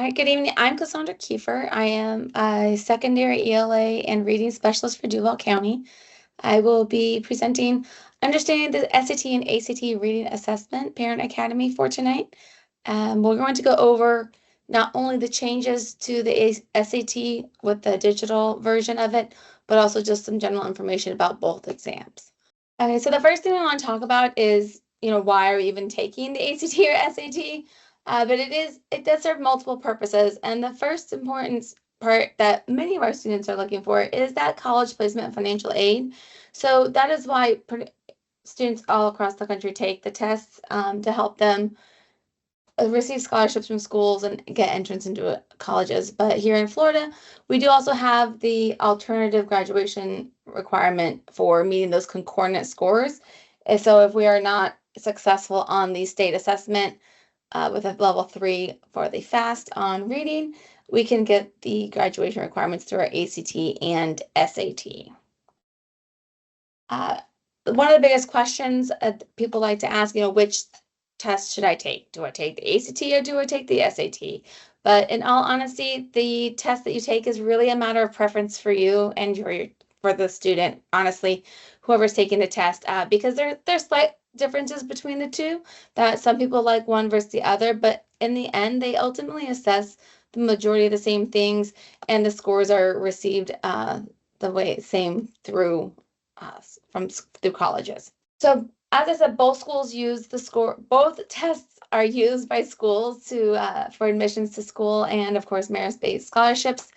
Hi, good evening. I'm Cassandra Kiefer. I am a secondary ELA and reading specialist for Duval County. I will be presenting Understanding the SAT and ACT Reading Assessment Parent Academy for tonight. We're going to go over not only the changes to the SAT with the digital version of it, but also just some general information about both exams. Okay, so the first thing we want to talk about is, why are we even taking the ACT or SAT? But it does serve multiple purposes. And the first important part that many of our students are looking for is that college placement and financial aid. So that is why students all across the country take the tests to help them receive scholarships from schools and get entrance into colleges. But here in Florida, we do also have the alternative graduation requirement for meeting those concordant scores. And so if we are not successful on the state assessment with a level 3 for the FAST on reading, we can get the graduation requirements through our ACT and SAT. One of the biggest questions people like to ask, which test should I take? Do I take the ACT or do I take the SAT? But in all honesty, the test that you take is really a matter of preference for you and for the student, honestly, whoever's taking the test, because there's slight differences between the two, that some people like one versus the other, but in the end, they ultimately assess the majority of the same things, and the scores are received the same through colleges. So as I said, both schools use the score. Both tests are used by schools for admissions to school and, of course, merit-based scholarships.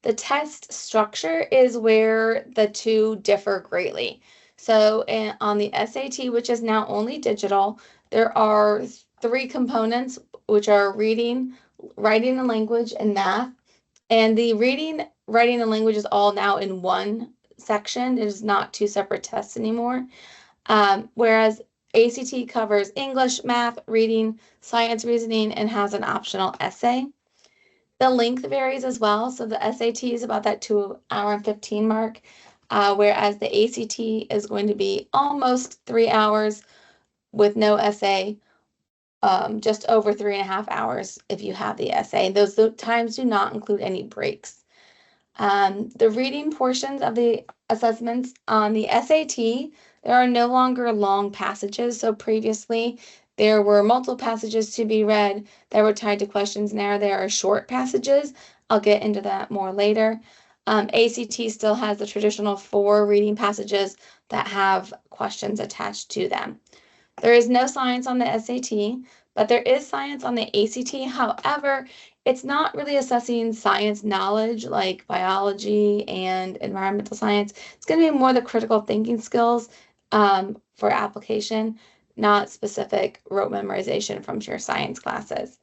The test structure is where the two differ greatly. So on the SAT, which is now only digital, there are 3 components, which are reading, writing and language, and math. And the reading, writing, and language is all now in one section. It is not 2 separate tests anymore. Whereas ACT covers English, math, reading, science, reasoning, and has an optional essay. The length varies as well. So the SAT is about that 2-hour and 15 mark, whereas the ACT is going to be almost 3 hours with no essay, just over 3.5 hours if you have the essay. Those times do not include any breaks. The reading portions of the assessments on the SAT, there are no longer long passages. So previously, there were multiple passages to be read that were tied to questions. Now there are short passages. I'll get into that more later. ACT still has the traditional 4 reading passages that have questions attached to them. There is no science on the SAT, but there is science on the ACT. However, it's not really assessing science knowledge like biology and environmental science. It's going to be more the critical thinking skills for application, not specific rote memorization from your science classes.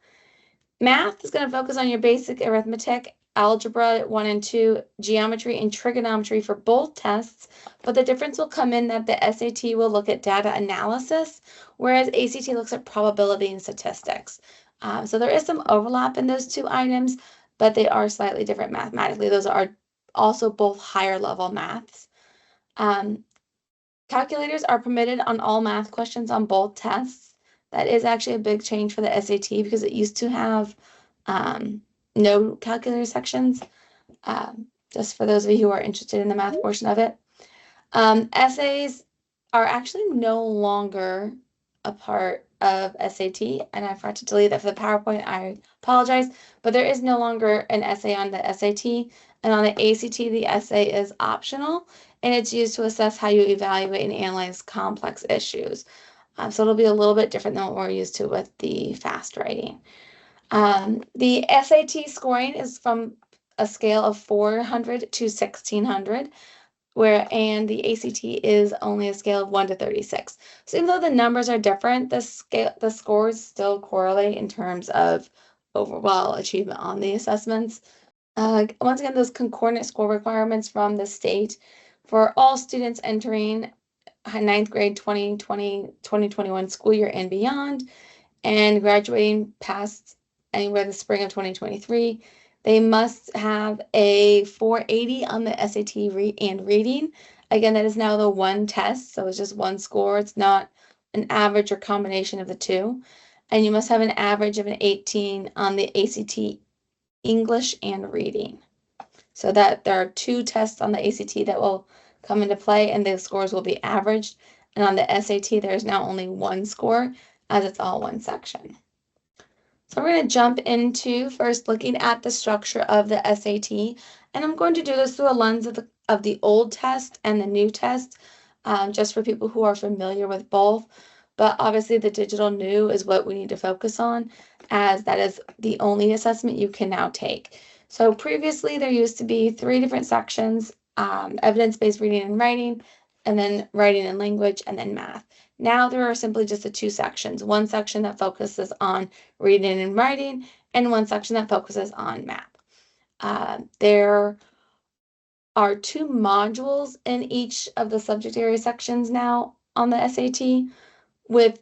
Math is going to focus on your basic arithmetic, algebra 1 and 2, geometry, and trigonometry for both tests, but the difference will come in that the SAT will look at data analysis, whereas ACT looks at probability and statistics. So there is some overlap in those 2 items, but they are slightly different mathematically. Those are also both higher level maths. Calculators are permitted on all math questions on both tests. That is actually a big change for the SAT because it used to have no calculator sections, just for those of you who are interested in the math portion of it. Essays are actually no longer a part of SAT, and I forgot to delete that for the PowerPoint. I apologize, but there is no longer an essay on the SAT, and on the ACT, the essay is optional, and it's used to assess how you evaluate and analyze complex issues. So it'll be a little bit different than what we're used to with the fast writing. The SAT scoring is from a scale of 400 to 1600, and the ACT is only a scale of 1 to 36. So even though the numbers are different, the scores still correlate in terms of overall achievement on the assessments. Once again, those concordant score requirements from the state for all students entering 9th grade 2020-2021 school year and beyond, and graduating past anywhere the spring of 2023, they must have a 480 on the SAT and reading. Again, that is now the one test, so it's just one score. It's not an average or combination of the two. And you must have an average of an 18 on the ACT English and reading. So that there are 2 tests on the ACT that will come into play, and the scores will be averaged. And on the SAT, there's now only 1 score, as it's all one section. So we're going to jump into first looking at the structure of the SAT, and I'm going to do this through a lens of the old test and the new test, just for people who are familiar with both. But obviously the digital new is what we need to focus on, as that is the only assessment you can now take. So previously there used to be 3 different sections, evidence-based reading and writing, and then writing and language, and then math. Now there are simply just the 2 sections, one section that focuses on reading and writing, and one section that focuses on math. There are 2 modules in each of the subject area sections now on the SAT, with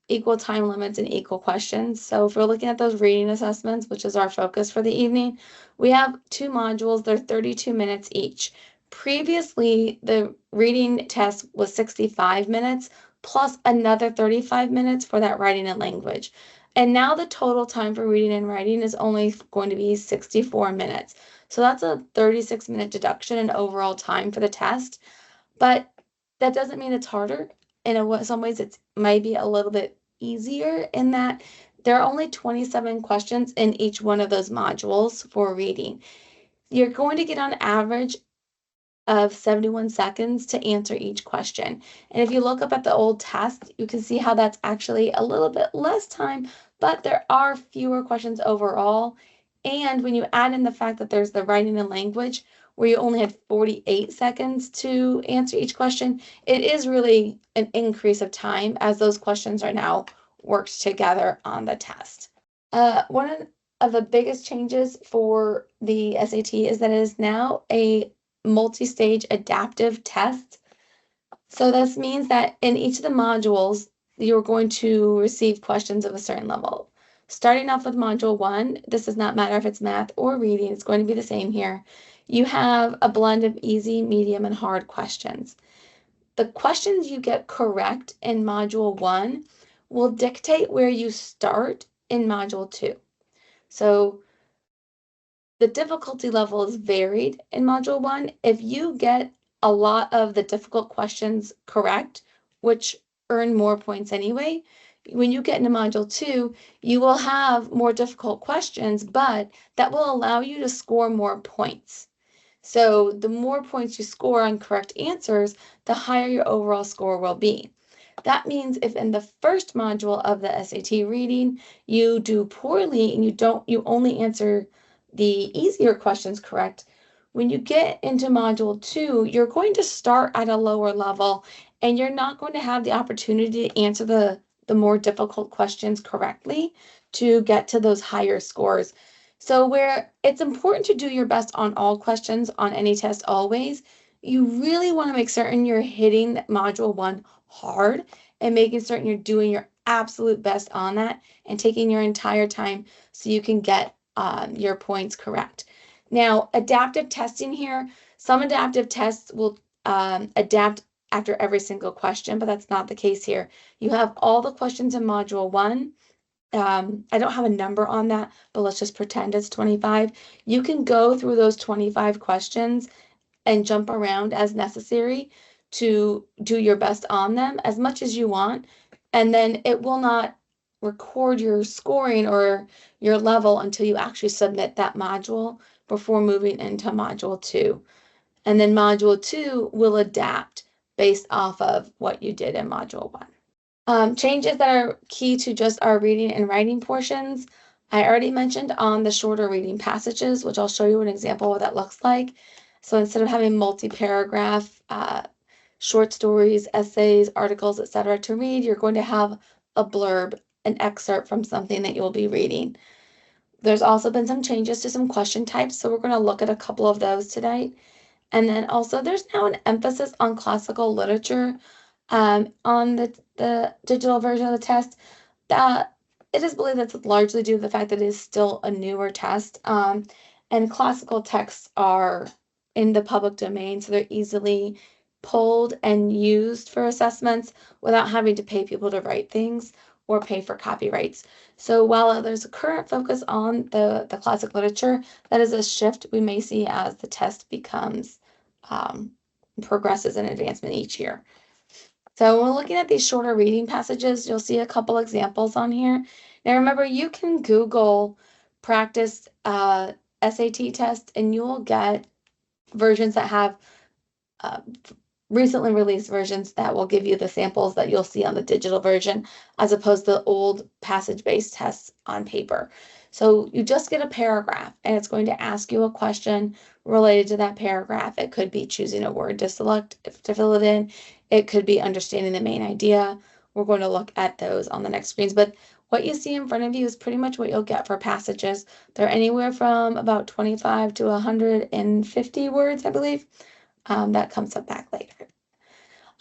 equal time limits and equal questions. So if we're looking at those reading assessments, which is our focus for the evening, we have 2 modules. They're 32 minutes each. Previously, the reading test was 65 minutes plus another 35 minutes for that writing and language. And now the total time for reading and writing is only going to be 64 minutes. So that's a 36-minute deduction in overall time for the test. But that doesn't mean it's harder. In some ways, it might be a little bit easier in that there are only 27 questions in each one of those modules for reading. You're going to get on average of 71 seconds to answer each question. And if you look up at the old test, you can see how that's actually a little bit less time, but there are fewer questions overall. And when you add in the fact that there's the writing and language, where you only had 48 seconds to answer each question, it is really an increase of time, as those questions are now worked together on the test. One of the biggest changes for the SAT is that it is now a multi-stage adaptive test. So this means that in each of the modules, you're going to receive questions of a certain level. Starting off with module 1, this does not matter if it's math or reading, it's going to be the same here. You have a blend of easy, medium, and hard questions. The questions you get correct in module 1 will dictate where you start in module 2. So the difficulty level is varied in module 1. If you get a lot of the difficult questions correct, which earn more points anyway, when you get into module 2, you will have more difficult questions, but that will allow you to score more points. So the more points you score on correct answers, the higher your overall score will be. That means if in the first module of the SAT reading you do poorly and you only answer the easier questions correct, when you get into module 2, you're going to start at a lower level and you're not going to have the opportunity to answer the more difficult questions correctly to get to those higher scores. So where it's important to do your best on all questions on any test always, you really want to make certain you're hitting module 1 hard and making certain you're doing your absolute best on that and taking your entire time so you can get your points correct. Now, adaptive testing here, some adaptive tests will adapt after every single question, but that's not the case here. You have all the questions in module 1. I don't have a number on that, but let's just pretend it's 25. You can go through those 25 questions and jump around as necessary to do your best on them as much as you want. And then it will not record your scoring or your level until you actually submit that module before moving into module 2. And then module 2 will adapt based off of what you did in module 1. Changes that are key to just our reading and writing portions. I already mentioned on the shorter reading passages, which I'll show you an example of what that looks like. So instead of having multi-paragraph short stories, essays, articles, etc. to read, you're going to have a blurb, an excerpt from something that you'll be reading. There's also been some changes to some question types, so we're going to look at a couple of those today. And then also there's now an emphasis on classical literature on the digital version of the test. It is believed that's largely due to the fact that it is still a newer test, and classical texts are in the public domain, so they're easily pulled and used for assessments without having to pay people to write things, or pay for copyrights. So while there's a current focus on the classic literature, that is a shift we may see as the test becomes progresses in advancement each year. So when we're looking at these shorter reading passages, you'll see a couple examples on here. Now remember, you can Google practice SAT test and you will get versions that have recently released versions that will give you the samples that you'll see on the digital version, as opposed to the old passage-based tests on paper. So you just get a paragraph and it's going to ask you a question related to that paragraph. It could be choosing a word to select to fill it in. It could be understanding the main idea. We're going to look at those on the next screens, but what you see in front of you is pretty much what you'll get for passages. They're anywhere from about 25 to 150 words, I believe. That comes up back later.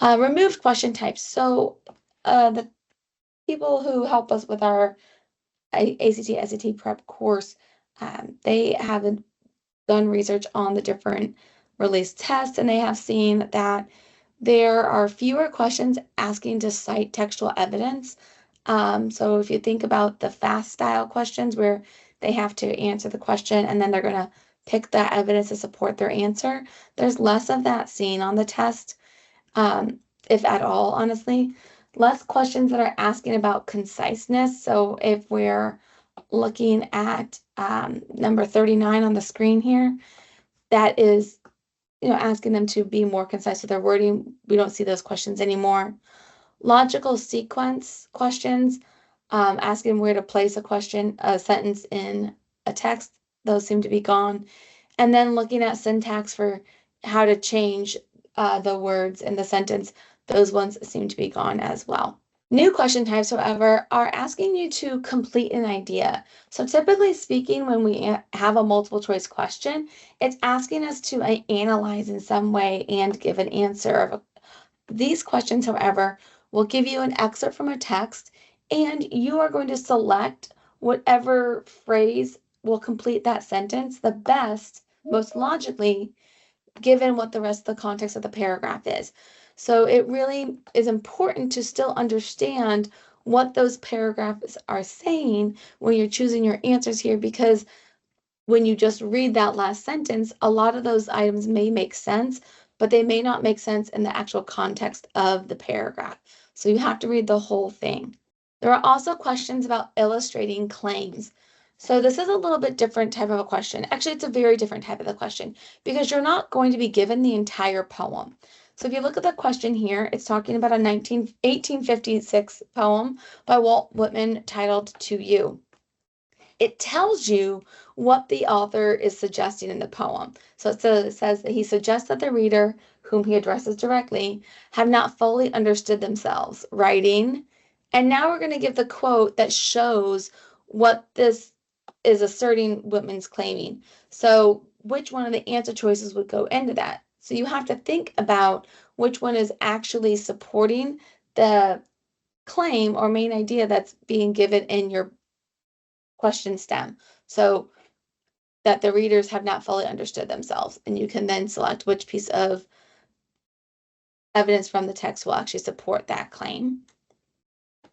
Removed question types. So the people who help us with our ACT, SAT prep course, they have done research on the different released tests, and they have seen that there are fewer questions asking to cite textual evidence. So if you think about the FAST style questions where they have to answer the question and then they're going to pick that evidence to support their answer, there's less of that seen on the test, if at all, honestly. Less questions that are asking about conciseness. So if we're looking at number 39 on the screen here, that is, asking them to be more concise with their wording. We don't see those questions anymore. Logical sequence questions, asking where to place a sentence in a text, those seem to be gone. And then looking at syntax for how to change the words in the sentence, those ones seem to be gone as well. New question types, however, are asking you to complete an idea. So typically speaking, when we have a multiple choice question, it's asking us to analyze in some way and give an answer. These questions, however, will give you an excerpt from a text, and you are going to select whatever phrase will complete that sentence the best, most logically, given what the rest of the context of the paragraph is. So it really is important to still understand what those paragraphs are saying when you're choosing your answers here, because when you just read that last sentence, a lot of those items may make sense, but they may not make sense in the actual context of the paragraph. So you have to read the whole thing. There are also questions about illustrating claims. So this is a little bit different type of a question. Actually, it's a very different type of a question because you're not going to be given the entire poem. So if you look at the question here, it's talking about a 1856 poem by Walt Whitman titled To You. It tells you what the author is suggesting in the poem. So it says that he suggests that the reader, whom he addresses directly, have not fully understood themselves, writing. And now we're going to give the quote that shows what this is asserting Whitman's claiming. So which one of the answer choices would go into that? So you have to think about which one is actually supporting the claim or main idea that's being given in your question stem. So that the readers have not fully understood themselves. And you can then select which piece of evidence from the text will actually support that claim.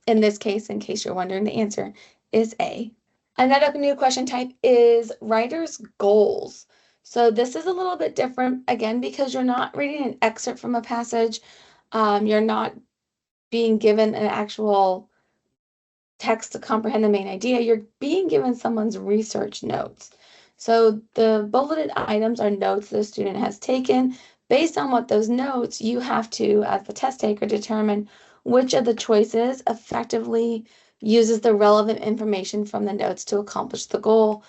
In this case, in case you're wondering, the answer is A. Another new question type is writer's goals. So this is a little bit different, again, because you're not reading an excerpt from a passage. You're not being given an actual text to comprehend the main idea. You're being given someone's research notes. So the bulleted items are notes the student has taken. Based on what those notes, you have to, as the test taker, determine which of the choices effectively uses the relevant information from the notes to accomplish the goal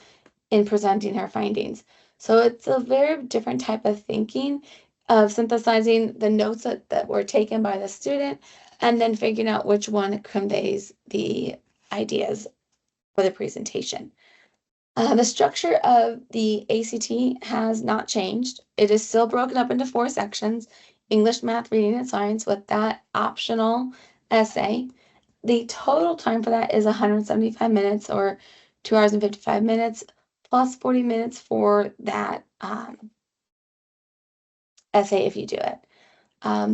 in presenting her findings. So it's a very different type of thinking of synthesizing the notes that were taken by the student and then figuring out which one conveys the ideas for the presentation. The structure of the ACT has not changed. It is still broken up into 4 sections: English, math, reading, and science, with that optional essay. The total time for that is 175 minutes, or 2 hours and 55 minutes, plus 40 minutes for that essay if you do it.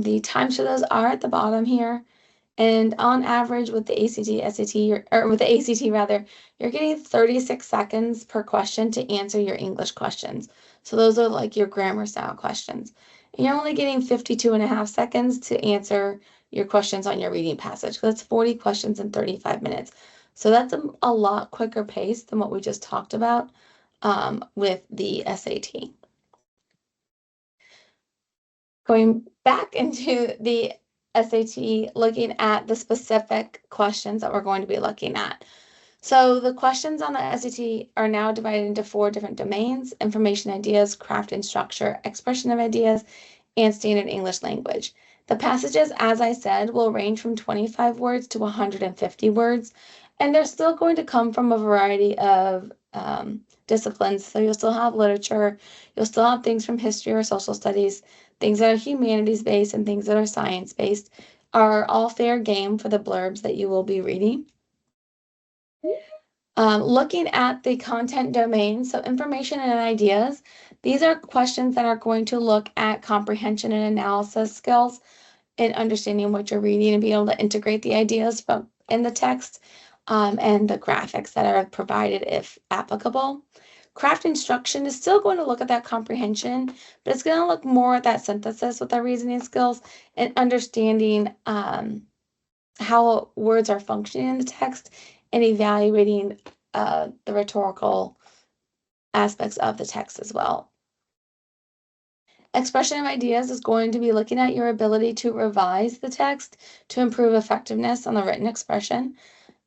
The times for those are at the bottom here. And on average with the ACT, SAT, or with the ACT rather, you're getting 36 seconds per question to answer your English questions. So those are like your grammar style questions. And you're only getting 52 and a half seconds to answer your questions on your reading passage. So that's 40 questions in 35 minutes. So that's a lot quicker pace than what we just talked about with the SAT. Going back into the SAT, looking at the specific questions that we're going to be looking at. So the questions on the SAT are now divided into 4 different domains: information ideas, craft and structure, expression of ideas, and standard English language. The passages, as I said, will range from 25 words to 150 words, and they're still going to come from a variety of disciplines. So you'll still have literature, you'll still have things from history or social studies, things that are humanities based and things that are science based are all fair game for the blurbs that you will be reading. Looking at the content domain, so information and ideas, these are questions that are going to look at comprehension and analysis skills and understanding what you're reading and being able to integrate the ideas from in the text and the graphics that are provided if applicable. Craft instruction is still going to look at that comprehension, but it's going to look more at that synthesis with our reasoning skills and understanding how words are functioning in the text and evaluating the rhetorical aspects of the text as well. Expression of ideas is going to be looking at your ability to revise the text to improve effectiveness on the written expression.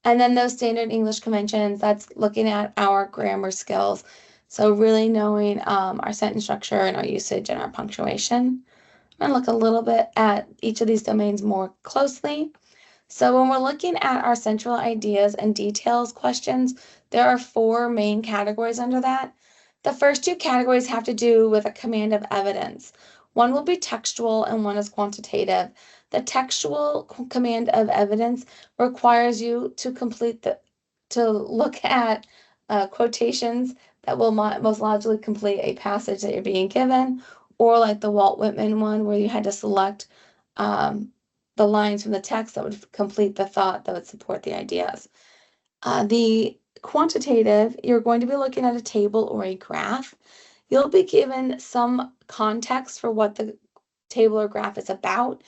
And then those standard English conventions, that's looking at our grammar skills. So really knowing our sentence structure and our usage and our punctuation. I'm going to look a little bit at each of these domains more closely. So when we're looking at our central ideas and details questions, there are 4 main categories under that. The first 2 categories have to do with a command of evidence. One will be textual and one is quantitative. The textual command of evidence requires you to look at quotations that will most logically complete a passage that you're being given, or like the Walt Whitman one where you had to select the lines from the text that would complete the thought that would support the ideas. The quantitative, you're going to be looking at a table or a graph. You'll be given some context for what the table or graph is about,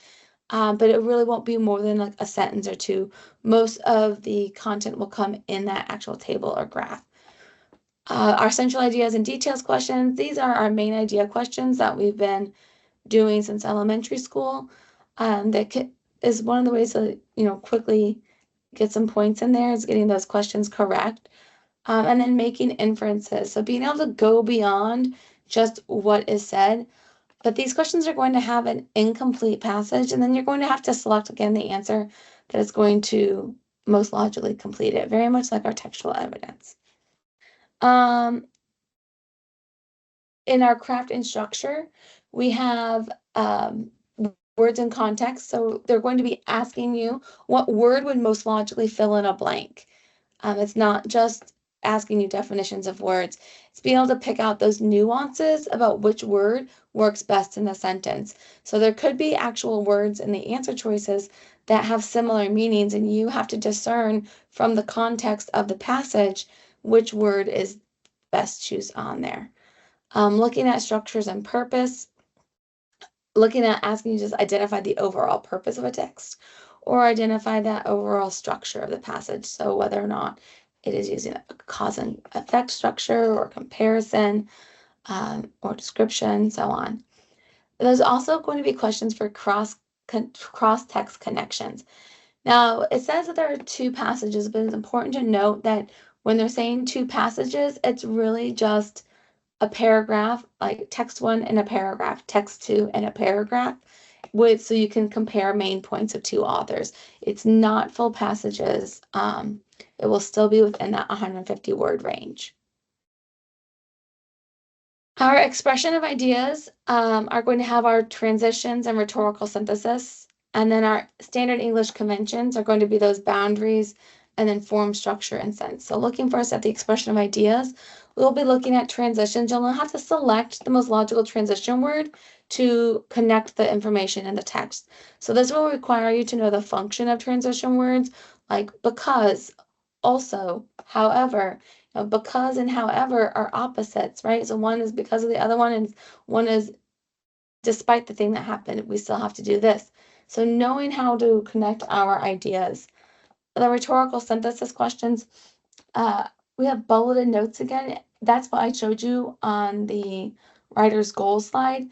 but it really won't be more than like a sentence or 2. Most of the content will come in that actual table or graph. Our central ideas and details questions, these are our main idea questions that we've been doing since elementary school. That is one of the ways to, quickly get some points in there is getting those questions correct. And then making inferences. So being able to go beyond just what is said. But these questions are going to have an incomplete passage, and then you're going to have to select again the answer that is going to most logically complete it, very much like our textual evidence. In our craft and structure, we have words in context. So they're going to be asking you what word would most logically fill in a blank. It's not just asking you definitions of words. It's being able to pick out those nuances about which word works best in the sentence. So there could be actual words in the answer choices that have similar meanings, and you have to discern from the context of the passage which word is best choose on there. Looking at structures and purpose, looking at asking you to just identify the overall purpose of a text or identify that overall structure of the passage. So whether or not it is using a cause and effect structure or comparison or description, so on. There's also going to be questions for cross-text connections. Now, it says that there are 2 passages, but it's important to note that when they're saying 2 passages, it's really just a paragraph, like text 1 and a paragraph, text 2 and a paragraph, so you can compare main points of 2 authors. It's not full passages. It will still be within that 150 word range. Our expression of ideas are going to have our transitions and rhetorical synthesis. And then our standard English conventions are going to be those boundaries, and then form, structure, and sense. So looking first at the expression of ideas, we'll be looking at transitions. You'll have to select the most logical transition word to connect the information in the text. So this will require you to know the function of transition words, like because, also, however. Because and however are opposites, right? So one is because of the other one, and one is despite the thing that happened, we still have to do this. So knowing how to connect our ideas. The rhetorical synthesis questions, we have bulleted notes again. That's what I showed you on the writer's goals slide.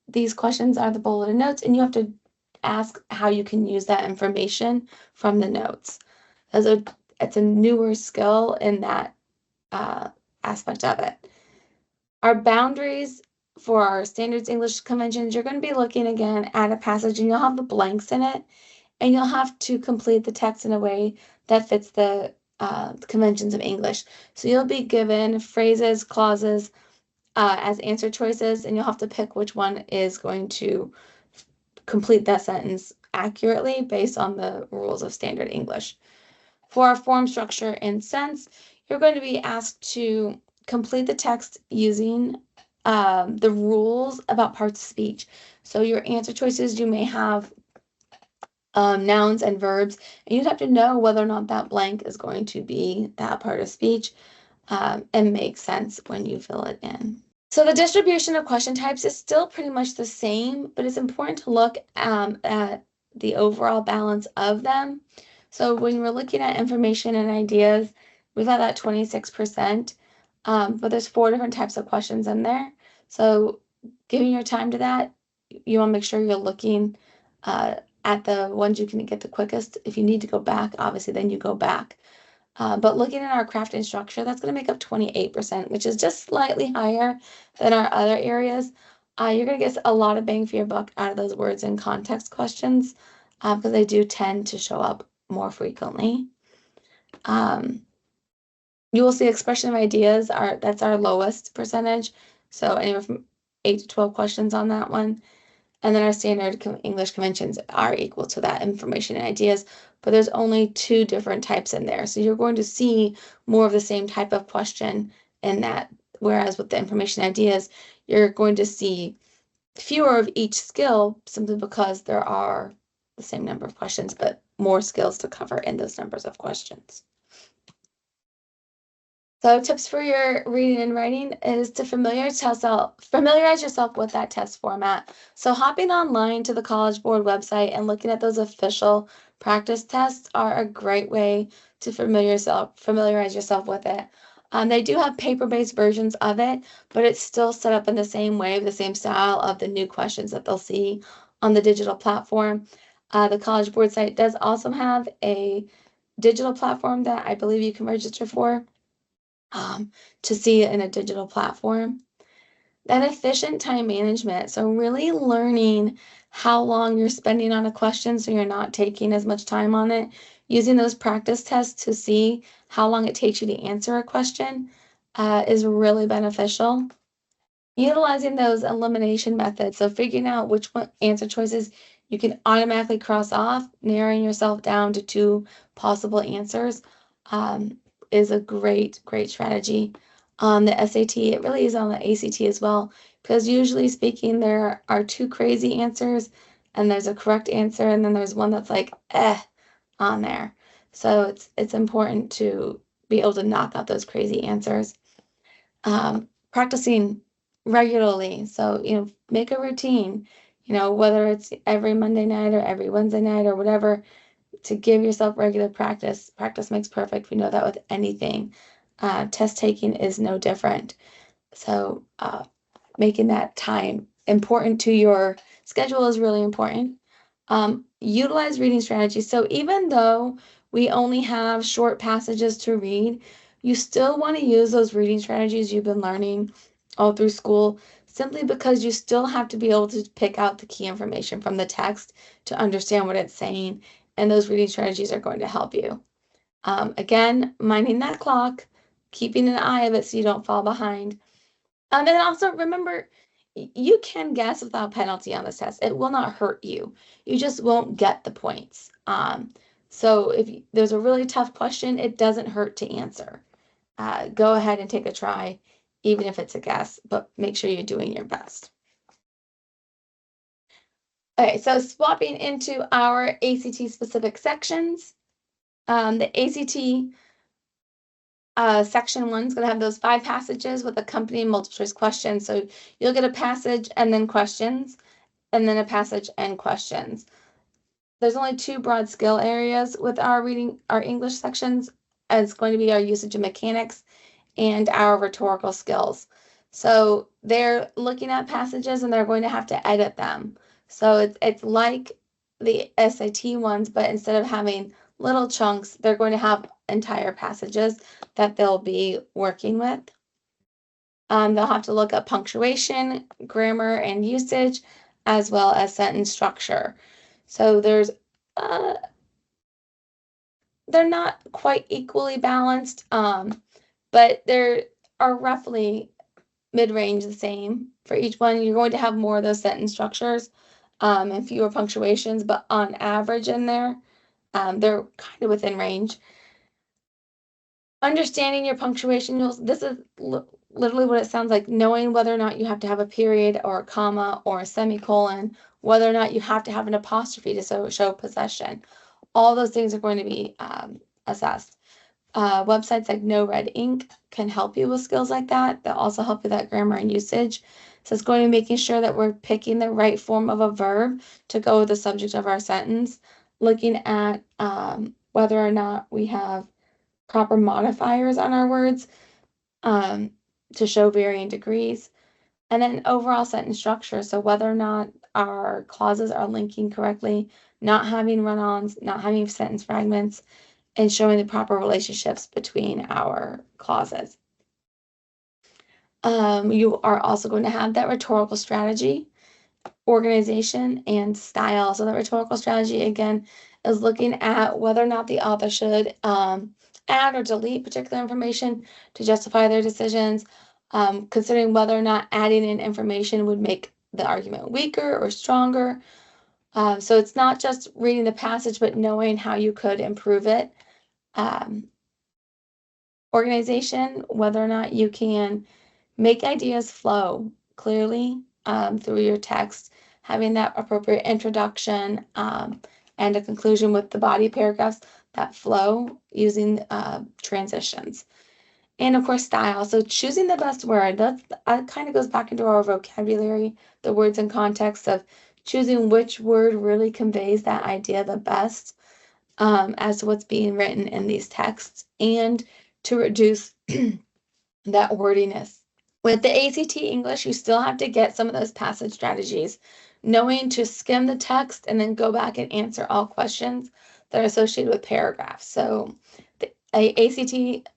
These questions are the bulleted notes, and you have to ask how you can use that information from the notes. It's a newer skill in that aspect of it. Our boundaries for our standards English conventions, you're going to be looking again at a passage and you'll have the blanks in it, and you'll have to complete the text in a way that fits the conventions of English. So you'll be given phrases, clauses as answer choices, and you'll have to pick which one is going to complete that sentence accurately based on the rules of standard English. For our form, structure, and sense, you're going to be asked to complete the text using the rules about parts of speech. So your answer choices, you may have nouns and verbs, and you'd have to know whether or not that blank is going to be that part of speech and make sense when you fill it in. So the distribution of question types is still pretty much the same, but it's important to look at the overall balance of them. So when we're looking at information and ideas, we've got that 26%, but there's 4 different types of questions in there. So giving your time to that, you want to make sure you're looking at the ones you can get the quickest. If you need to go back, obviously, then you go back. But looking at our craft and structure, that's going to make up 28%, which is just slightly higher than our other areas. You're going to get a lot of bang for your buck out of those words and context questions because they do tend to show up more frequently. You will see expression of ideas, that's our lowest percentage. So anywhere from 8 to 12 questions on that one. And then our standard English conventions are equal to that information and ideas, but there's only 2 different types in there. So you're going to see more of the same type of question in that, whereas with the information ideas, you're going to see fewer of each skill simply because there are the same number of questions, but more skills to cover in those numbers of questions. So tips for your reading and writing is to familiarize yourself with that test format. So hopping online to the College Board website and looking at those official practice tests are a great way to familiarize yourself with it. They do have paper-based versions of it, but it's still set up in the same way, the same style of the new questions that they'll see on the digital platform. The College Board site does also have a digital platform that I believe you can register for. To see it in a digital platform. That efficient time management. So really learning how long you're spending on a question so you're not taking as much time on it. Using those practice tests to see how long it takes you to answer a question is really beneficial. Utilizing those elimination methods. So figuring out which answer choices you can automatically cross off, narrowing yourself down to 2 possible answers. Is a great strategy. On the SAT, it really is on the ACT as well, because usually speaking, there are 2 crazy answers, and there's a correct answer, and then there's one that's like, on there. So it's important to be able to knock out those crazy answers. Practicing regularly. So, make a routine, whether it's every Monday night or every Wednesday night or whatever, to give yourself regular practice. Practice makes perfect. We know that with anything. Test taking is no different. So making that time important to your schedule is really important. Utilize reading strategies. So even though we only have short passages to read, you still want to use those reading strategies you've been learning all through school, simply because you still have to be able to pick out the key information from the text to understand what it's saying, and those reading strategies are going to help you. Again, minding that clock, keeping an eye of it so you don't fall behind. And then also remember, you can guess without penalty on this test. It will not hurt you. You just won't get the points. So if there's a really tough question, it doesn't hurt to answer. Go ahead and take a try, even if it's a guess, but make sure you're doing your best. Okay, so swapping into our ACT specific sections. The ACT section 1 is going to have those 5 passages with accompanying multiple choice questions. So you'll get a passage and then questions, and then a passage and questions. There's only 2 broad skill areas with our English sections. It's going to be our usage of mechanics and our rhetorical skills. So they're looking at passages and they're going to have to edit them. So it's like the SAT ones, but instead of having little chunks, they're going to have entire passages that they'll be working with. They'll have to look at punctuation, grammar, and usage, as well as sentence structure. So they're not quite equally balanced, but they are roughly mid-range the same for each one. You're going to have more of those sentence structures and fewer punctuations, but on average in there, they're kind of within range. Understanding your punctuation rules, this is literally what it sounds like, knowing whether or not you have to have a period or a comma or a semicolon, whether or not you have to have an apostrophe to show possession. All those things are going to be assessed. Websites like No Red Ink can help you with skills like that. They'll also help you with that grammar and usage. So it's going to be making sure that we're picking the right form of a verb to go with the subject of our sentence, looking at whether or not we have proper modifiers on our words to show varying degrees, and then overall sentence structure. So whether or not our clauses are linking correctly, not having run-ons, not having sentence fragments, and showing the proper relationships between our clauses. You are also going to have that rhetorical strategy, organization, and style. So the rhetorical strategy, again, is looking at whether or not the author should add or delete particular information to justify their decisions, considering whether or not adding in information would make the argument weaker or stronger. So it's not just reading the passage, but knowing how you could improve it. Organization, whether or not you can make ideas flow clearly through your text, having that appropriate introduction and a conclusion with the body paragraphs that flow using transitions. And of course, style. So choosing the best word, that kind of goes back into our vocabulary, the words and context of choosing which word really conveys that idea the best as to what's being written in these texts, and to reduce that wordiness. With the ACT English, you still have to get some of those passage strategies, knowing to skim the text and then go back and answer all questions that are associated with paragraphs. So the ACT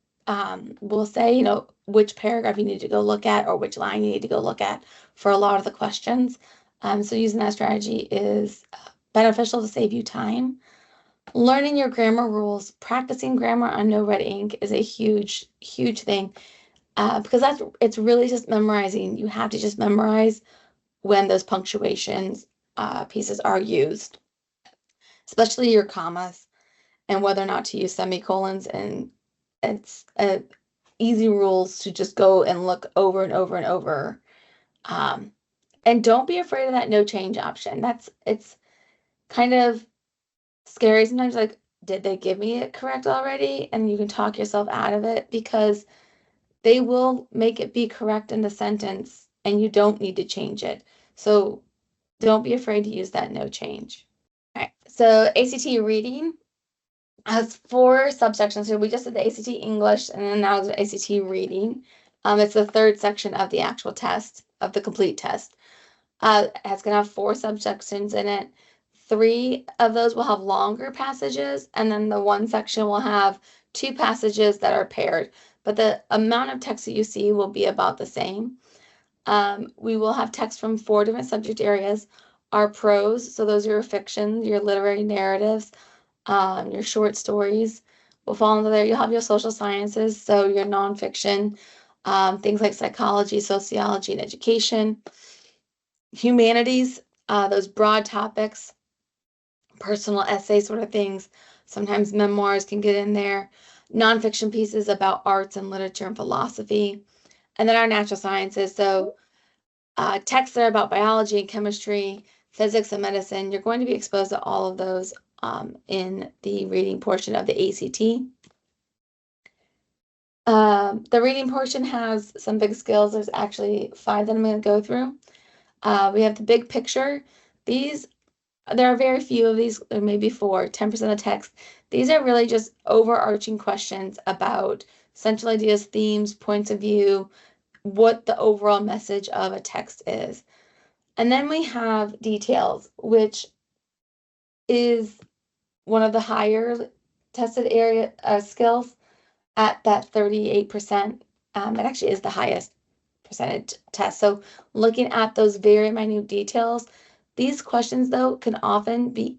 will say, which paragraph you need to go look at or which line you need to go look at for a lot of the questions. So using that strategy is beneficial to save you time. Learning your grammar rules, practicing grammar on No Red Ink is a huge, huge thing because it's really just memorizing. You have to just memorize when those punctuations pieces are used, especially your commas and whether or not to use semicolons. And it's easy rules to just go and look over and over and over. And don't be afraid of that no change option. It's kind of scary sometimes, like, did they give me it correct already? And you can talk yourself out of it because they will make it be correct in the sentence and you don't need to change it. So don't be afraid to use that no change. All right, so ACT reading has 4 subsections. So we just did the ACT English and then now the ACT reading. It's the 3rd section of the actual test, of the complete test. It's going to have 4 subsections in it. 3 of those will have longer passages, and then the 1 section will have 2 passages that are paired, but the amount of text that you see will be about the same. We will have text from 4 different subject areas. Our prose, so those are your fiction, your literary narratives, your short stories will fall into there. You'll have your social sciences, so your nonfiction, things like psychology, sociology, and education. Humanities, those broad topics, personal essay sort of things. Sometimes memoirs can get in there, nonfiction pieces about arts and literature and philosophy, and then our natural sciences. So texts that are about biology and chemistry, physics and medicine. You're going to be exposed to all of those in the reading portion of the ACT. The reading portion has some big skills. There's actually 5 that I'm going to go through. We have the big picture. There are very few of these, there may be 4, 10% of the text. These are really just overarching questions about central ideas, themes, points of view, what the overall message of a text is. And then we have details, which is one of the higher tested area skills at that 38%. It actually is the highest percentage test. So looking at those very minute details, these questions though can often be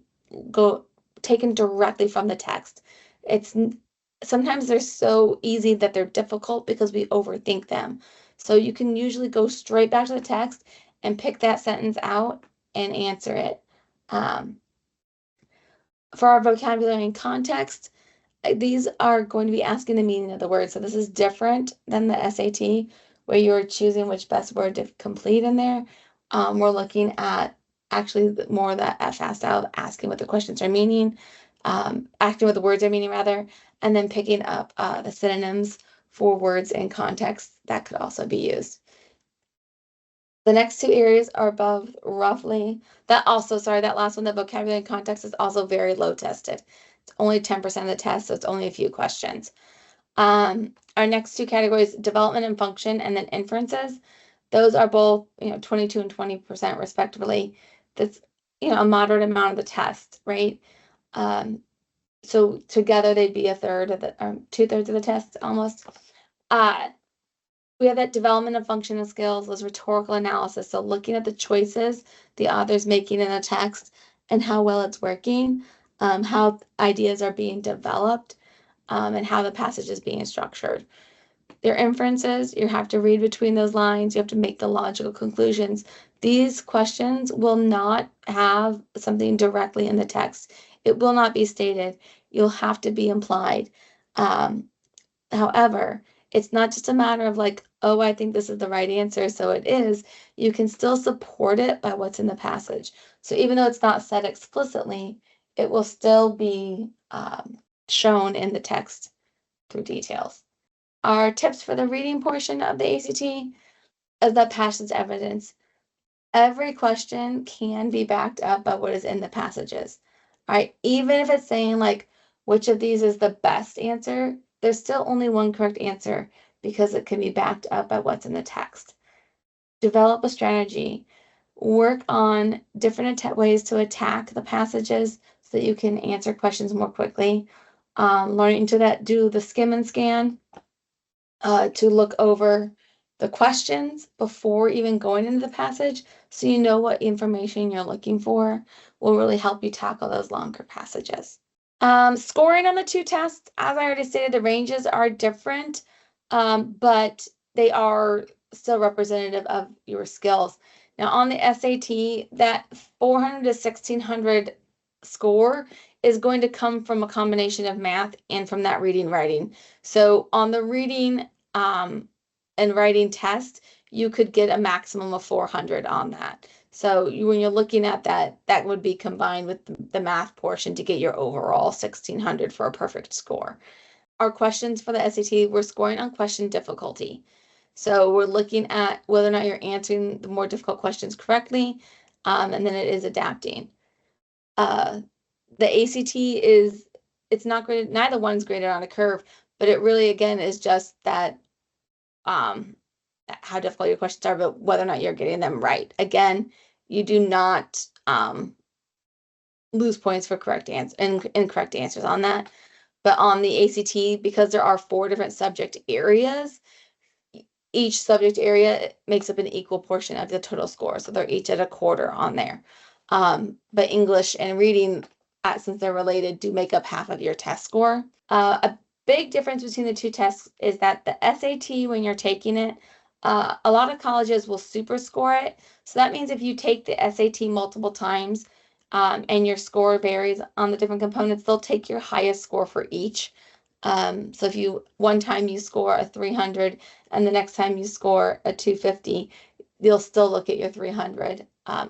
taken directly from the text. Sometimes they're so easy that they're difficult because we overthink them. So you can usually go straight back to the text and pick that sentence out and answer it. For our vocabulary and context, these are going to be asking the meaning of the word. So this is different than the SAT, where you're choosing which best word to complete in there. We're looking at actually more of that fast out, asking what the questions are meaning, acting what the words are meaning rather, and then picking up the synonyms for words in context that could also be used. The next 2 areas are above roughly, that last one, the vocabulary and context is also very low tested. It's only 10% of the test, so it's only a few questions. Our next 2 categories, development and function, and then inferences. Those are both, 22 and 20% respectively. That's, a moderate amount of the test, right? So together they'd be 1/3 of the, or 2/3 of the test almost. We have that development of functional skills, those rhetorical analysis. So looking at the choices the author's making in the text and how well it's working, how ideas are being developed, and how the passage is being structured. Their inferences, you have to read between those lines. You have to make the logical conclusions. These questions will not have something directly in the text. It will not be stated. You'll have to be implied. However, it's not just a matter of like, oh, I think this is the right answer, so it is. You can still support it by what's in the passage. So even though it's not said explicitly, it will still be shown in the text through details. Our tips for the reading portion of the ACT is that passage evidence. Every question can be backed up by what is in the passages. All right, even if it's saying like, which of these is the best answer, there's still only one correct answer because it can be backed up by what's in the text. Develop a strategy. Work on different ways to attack the passages so that you can answer questions more quickly. Learning to do the skim and scan to look over the questions before even going into the passage so you know what information you're looking for will really help you tackle those longer passages. Scoring on the 2 tests, as I already stated, the ranges are different, but they are still representative of your skills. Now on the SAT, that 400 to 1600 score is going to come from a combination of math and from that reading writing. So on the reading and writing test, you could get a maximum of 400 on that. So when you're looking at that, that would be combined with the math portion to get your overall 1600 for a perfect score. Our questions for the SAT, we're scoring on question difficulty. So we're looking at whether or not you're answering the more difficult questions correctly, and then it is adapting. The ACT it's not graded, neither one's graded on a curve, but it really, again, is just that how difficult your questions are, but whether or not you're getting them right. Again, you do not lose points for correct answers and incorrect answers on that. But on the ACT, because there are 4 different subject areas, each subject area makes up an equal portion of the total score. So they're each at 1/4 on there. But English and reading, since they're related, do make up half of your test score. A big difference between the 2 tests is that the SAT, when you're taking it, a lot of colleges will super score it. So that means if you take the SAT multiple times, and your score varies on the different components, they'll take your highest score for each. So if one time you score a 300 and the next time you score a 250, you'll still look at your 300,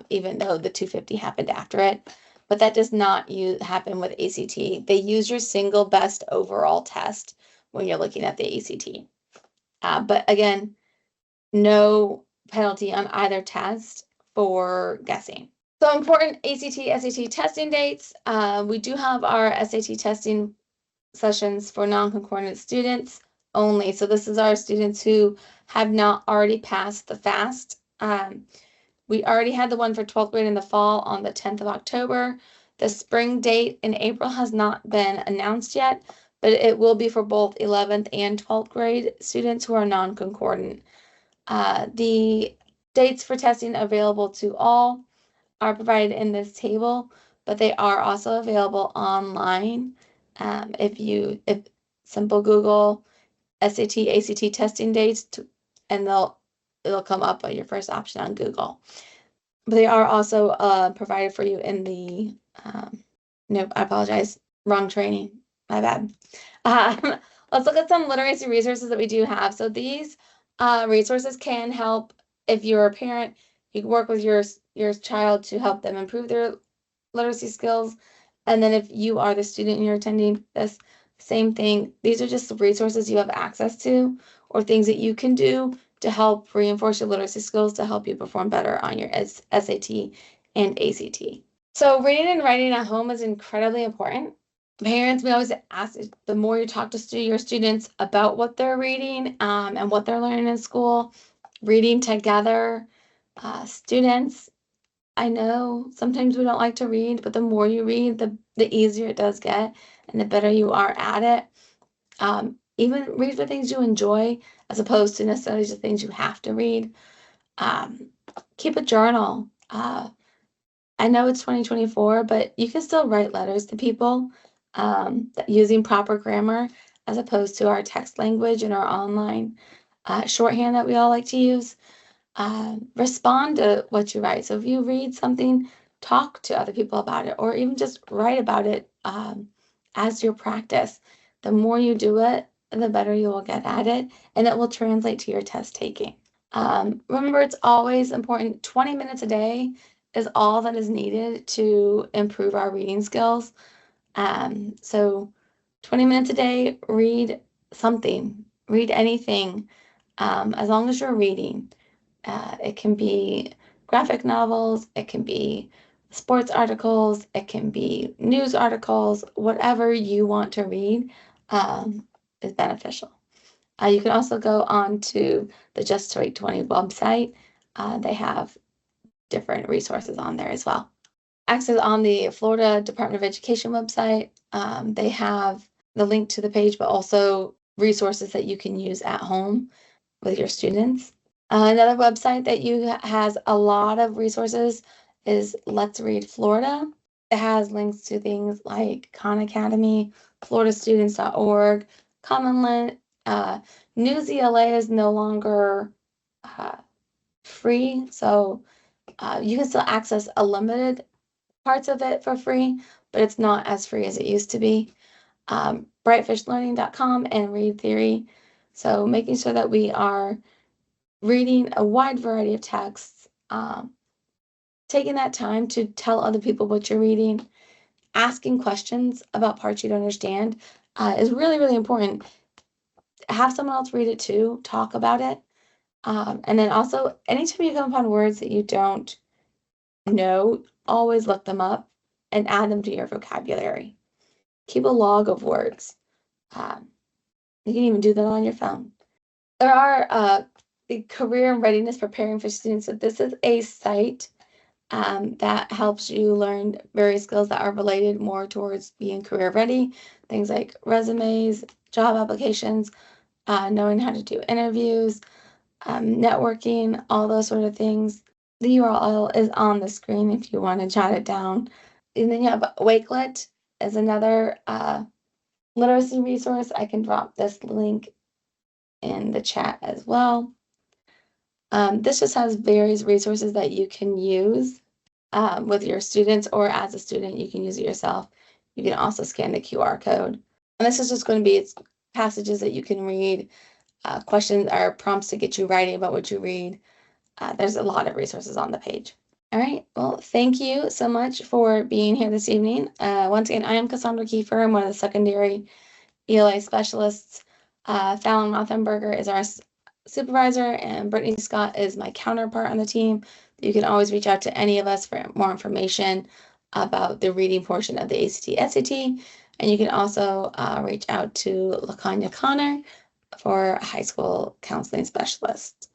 even though the 250 happened after it. But that does not happen with ACT. They use your single best overall test when you're looking at the ACT. But again, no penalty on either test for guessing. So important ACT, SAT testing dates. We do have our SAT testing sessions for non-concordant students only. So this is our students who have not already passed the FAST. We already had the one for 12th grade in the fall on the 10th of October. The spring date in April has not been announced yet, but it will be for both 11th and 12th grade students who are non-concordant. The dates for testing available to all are provided in this table, but they are also available online. If simple Google SAT, ACT testing dates, and it'll come up on your first option on Google. But they are also provided for you in the, nope, I apologize, wrong training, my bad. Let's look at some literacy resources that we do have. So these resources can help if you're a parent. You can work with your child to help them improve their literacy skills. And then if you are the student and you're attending this, same thing. These are just resources you have access to or things that you can do to help reinforce your literacy skills to help you perform better on your SAT and ACT. So reading and writing at home is incredibly important. Parents, we always ask, the more you talk to your students about what they're reading and what they're learning in school, reading together. Students, I know sometimes we don't like to read, but the more you read, the easier it does get and the better you are at it. Even read for things you enjoy as opposed to necessarily just things you have to read. Keep a journal. I know it's 2024, but you can still write letters to people using proper grammar as opposed to our text language and our online shorthand that we all like to use. Respond to what you write. So if you read something, talk to other people about it, or even just write about it as your practice. The more you do it, the better you will get at it, and it will translate to your test taking. Remember, it's always important. 20 minutes a day is all that is needed to improve our reading skills. So 20 minutes a day, read something, read anything, as long as you're reading. It can be graphic novels, it can be sports articles, it can be news articles, whatever you want to read is beneficial. You can also go on to the Just to Wait 20 website. They have different resources on there as well. Access on the Florida Department of Education website. They have the link to the page, but also resources that you can use at home with your students. Another website that has a lot of resources is Let's Read Florida. It has links to things like Khan Academy, FloridaStudents.org, Commonwealth. Newsela is no longer free, so you can still access a limited parts of it for free, but it's not as free as it used to be. Brightfishlearning.com and Read Theory. So making sure that we are reading a wide variety of texts, taking that time to tell other people what you're reading, asking questions about parts you don't understand is really, really important. Have someone else read it too, talk about it. And then also, anytime you come upon words that you don't know, always look them up and add them to your vocabulary. Keep a log of words. You can even do that on your phone. There are the Career and Readiness Preparing for Students. So this is a site that helps you learn various skills that are related more towards being career ready. Things like resumes, job applications, knowing how to do interviews, networking, all those sort of things. The URL is on the screen if you want to jot it down. And then you have Wakelet as another literacy resource. I can drop this link in the chat as well. This just has various resources that you can use with your students, or as a student, you can use it yourself. You can also scan the QR code. And this is just going to be passages that you can read, questions or prompts to get you writing about what you read. There's a lot of resources on the page. All right. Well, thank you so much for being here this evening. Once again, I am Cassandra Kiefer. I'm one of the secondary ELA specialists. Fallon Rothenberger is our supervisor, and Brittany Scott is my counterpart on the team. You can always reach out to any of us for more information about the reading portion of the ACT SAT. And you can also reach out to LaKanya Connor for a high school counseling specialist.